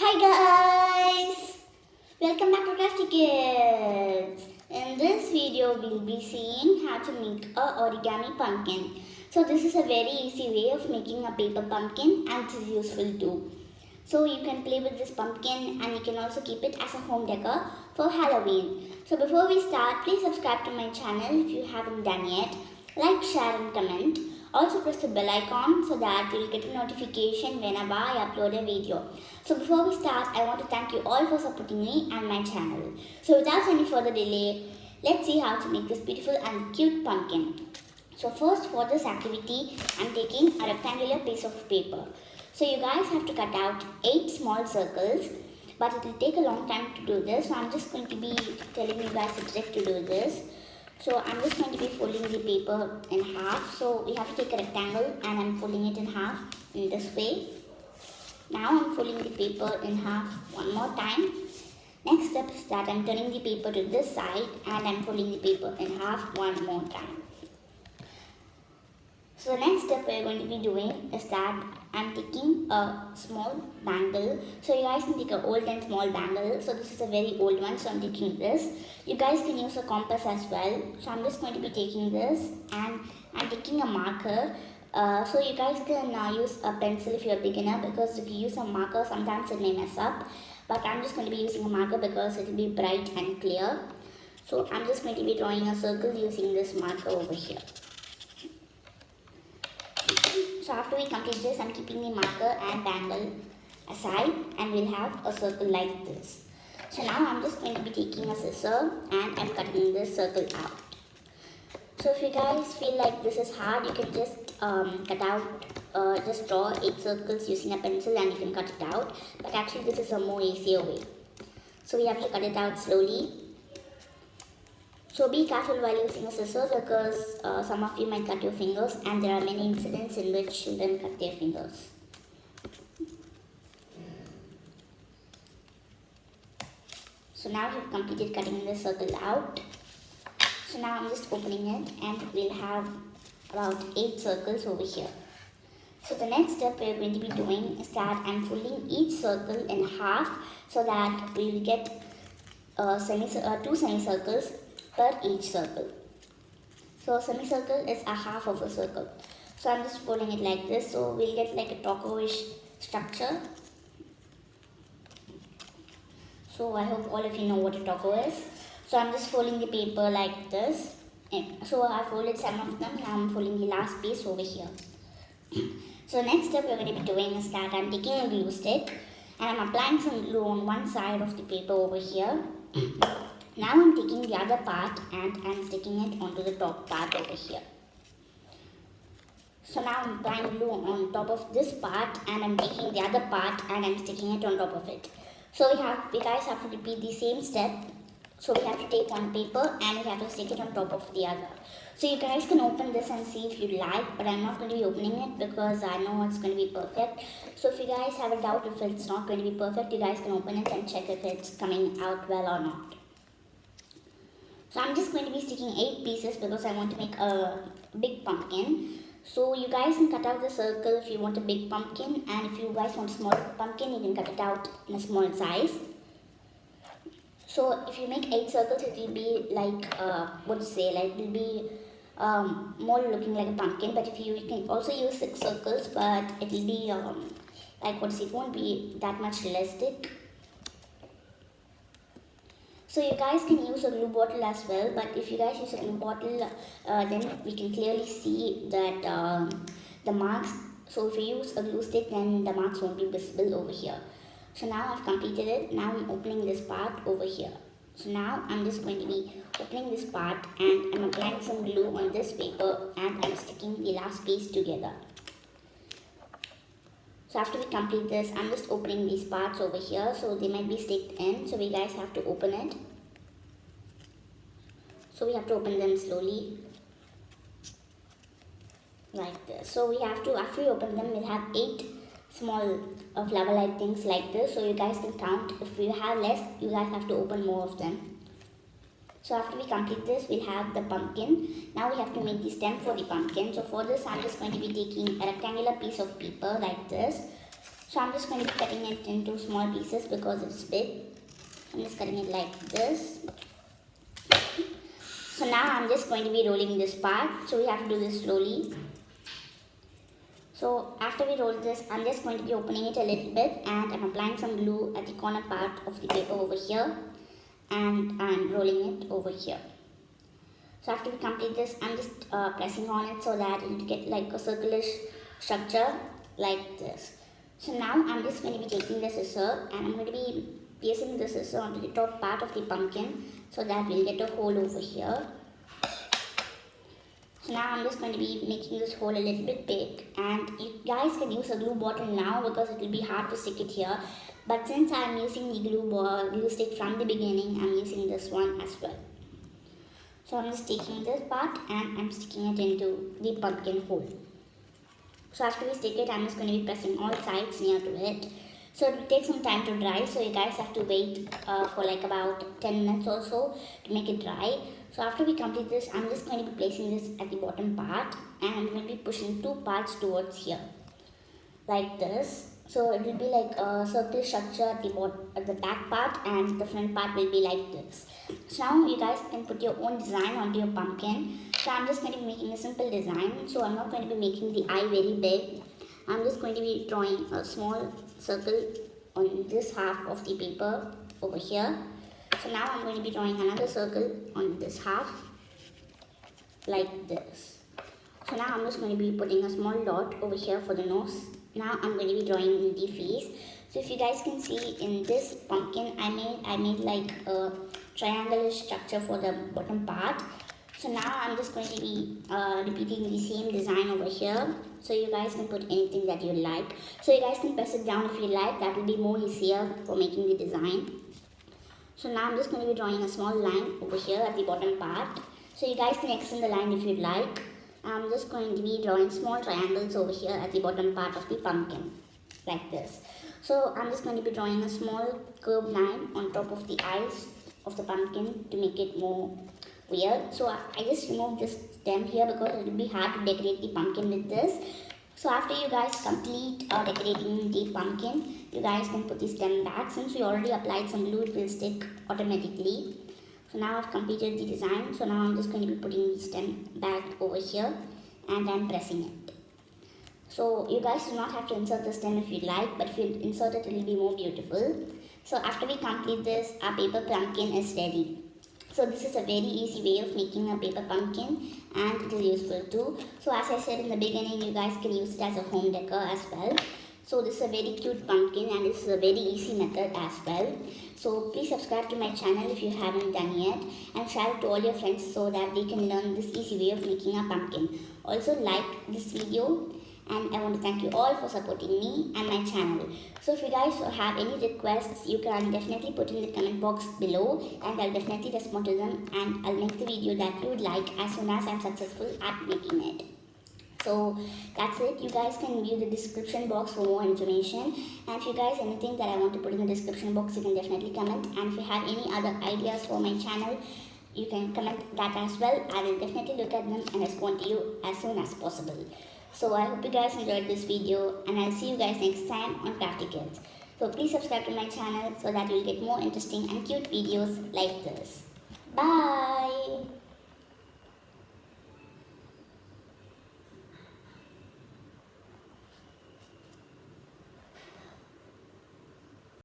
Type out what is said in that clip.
Hi guys! Welcome back to Crafty Kids. In this video, we'll be seeing how to make a origami pumpkin. So this is a very easy way of making a paper pumpkin and it is useful too. So you can play with this pumpkin and you can also keep it as a home decor for Halloween. So before we start, please subscribe to my channel if you haven't done yet. Like, share and comment. Also press the bell icon so that you will get a notification whenever I upload a video. So before we start, I want to thank you all for supporting me and my channel. So without any further delay, let's see how to make this beautiful and cute pumpkin. So first, for this activity, I'm taking a rectangular piece of paper. So you guys have to cut out 8 small circles, but it will take a long time to do this. So I'm just going to be telling you guys a trick to do this. So I'm just going to be folding the paper in half. So we have to take a rectangle and I'm folding it in half in this way. Now I'm folding the paper in half one more time. Next step is that I'm turning the paper to this side and I'm folding the paper in half one more time. So the next step we're going to be doing is that I'm taking a small bangle. So you guys can take an old and small bangle. So this is a very old one, so I'm taking this. You guys can use a compass as well. So I'm just going to be taking this and I'm taking a marker. So you guys can use a pencil if you're a beginner, because if you use a marker sometimes it may mess up. But I'm just going to be using a marker because it will be bright and clear. So I'm just going to be drawing a circle using this marker over here. So after we complete this, I'm keeping the marker and bangle aside and we'll have a circle like this. So now I'm just going to be taking a scissor and I'm cutting this circle out. So if you guys feel like this is hard, you can just just draw 8 circles using a pencil and you can cut it out. But actually this is a more easier way. So we have to cut it out slowly. So be careful while using a scissors because some of you might cut your fingers and there are many incidents in which children cut their fingers. So now we've completed cutting this circle out. So now I'm just opening it and we'll have about 8 circles over here. So the next step we're going to be doing is that I'm folding each circle in half so that we will get 2 semicircles per each circle. So a semicircle is a half of a circle. So I'm just folding it like this, so we'll get like a taco-ish structure. So I hope all of you know what a taco is. So I'm just folding the paper like this. So I folded some of them, now I'm folding the last piece over here. So next step we're going to be doing is that I'm taking a glue stick and I'm applying some glue on one side of the paper over here. Now I'm taking the other part and I'm sticking it onto the top part over here. So now I'm applying glue on top of this part and I'm taking the other part and I'm sticking it on top of it. So we guys have to repeat the same step. So we have to take one paper and we have to stick it on top of the other. So you guys can open this and see if you like, but I'm not going to be opening it because I know it's going to be perfect. So if you guys have a doubt if it's not going to be perfect, you guys can open it and check if it's coming out well or not. So I'm just going to be sticking 8 pieces because I want to make a big pumpkin. So you guys can cut out the circle if you want a big pumpkin, and if you guys want a small pumpkin, you can cut it out in a small size. So if you make 8 circles, it will be like, it will be more looking like a pumpkin. But if you can also use 6 circles, but it will be it won't be that much realistic. So you guys can use a glue bottle as well, but if you guys use a glue bottle, then we can clearly see that the marks. So if you use a glue stick, then the marks won't be visible over here. So now I've completed it. Now I'm opening this part over here. So now I'm just going to be opening this part and I'm applying some glue on this paper and I'm sticking the last piece together. So after we complete this, I'm just opening these parts over here, so they might be sticked in, so we guys have to open it. So we have to open them slowly, like this. So we have to, after we open them, we'll have 8 small flower-like things like this, so you guys can count. If you have less, you guys have to open more of them. So after we complete this, we'll have the pumpkin. Now we have to make the stem for the pumpkin. So for this, I'm just going to be taking a rectangular piece of paper like this. So I'm just going to be cutting it into small pieces because it's big. I'm just cutting it like this. So now I'm just going to be rolling this part. So we have to do this slowly. So after we roll this, I'm just going to be opening it a little bit and I'm applying some glue at the corner part of the paper over here, and I'm rolling it over here. So after we complete this, I'm just pressing on it so that it will get like a circular structure like this. So now I'm just going to be taking the scissor and I'm going to be placing the scissor onto the top part of the pumpkin so that we'll get a hole over here. So now I'm just going to be making this hole a little bit big, and you guys can use a glue bottle now because it will be hard to stick it here. But since I'm using the glue stick from the beginning, I'm using this one as well. So I'm just taking this part and I'm sticking it into the pumpkin hole. So after we stick it, I'm just going to be pressing all sides near to it. So it will take some time to dry, so you guys have to wait for like about 10 minutes or so to make it dry. So after we complete this, I'm just going to be placing this at the bottom part and I'm going to be pushing two parts towards here like this. So it will be like a circular structure at the back part, and the front part will be like this. So now you guys can put your own design onto your pumpkin. So I'm just going to be making a simple design. So I'm not going to be making the eye very big. I'm just going to be drawing a small circle on this half of the paper over here. So now I'm going to be drawing another circle on this half like this. So now I'm just going to be putting a small dot over here for the nose. Now I'm going to be drawing the face. So if you guys can see in this pumpkin, I made like a triangular structure for the bottom part. So now I'm just going to be repeating the same design over here. So you guys can put anything that you like. So you guys can press it down if you like. That will be more easier for making the design. So now I'm just going to be drawing a small line over here at the bottom part. So you guys can extend the line if you'd like. I'm just going to be drawing small triangles over here at the bottom part of the pumpkin like this. So I'm just going to be drawing a small curved line on top of the eyes of the pumpkin to make it more weird. So I just removed this stem here because it will be hard to decorate the pumpkin with this. So after you guys complete decorating the pumpkin, you guys can put the stem back. Since we already applied some glue, it will stick automatically. So now I've completed the design. So now I'm just going to be putting the stem back over here and I'm pressing it. So you guys do not have to insert the stem if you like, but if you insert it, it will be more beautiful. So after we complete this, our paper pumpkin is ready. So this is a very easy way of making a paper pumpkin, and it is useful too. So as I said in the beginning, you guys can use it as a home decor as well. So this is a very cute pumpkin and this is a very easy method as well. So please subscribe to my channel if you haven't done yet, and share it to all your friends so that they can learn this easy way of making a pumpkin. Also like this video, and I want to thank you all for supporting me and my channel. So if you guys have any requests, you can definitely put in the comment box below and I'll definitely respond to them, and I'll make the video that you would like as soon as I'm successful at making it. So that's it. You guys can view the description box for more information, and if you guys anything that I want to put in the description box, you can definitely comment, and if you have any other ideas for my channel, you can comment that as well. I will definitely look at them and respond to you as soon as possible. So I hope you guys enjoyed this video, and I'll see you guys next time on Crafty Kids. So please subscribe to my channel so that you'll get more interesting and cute videos like this. Bye!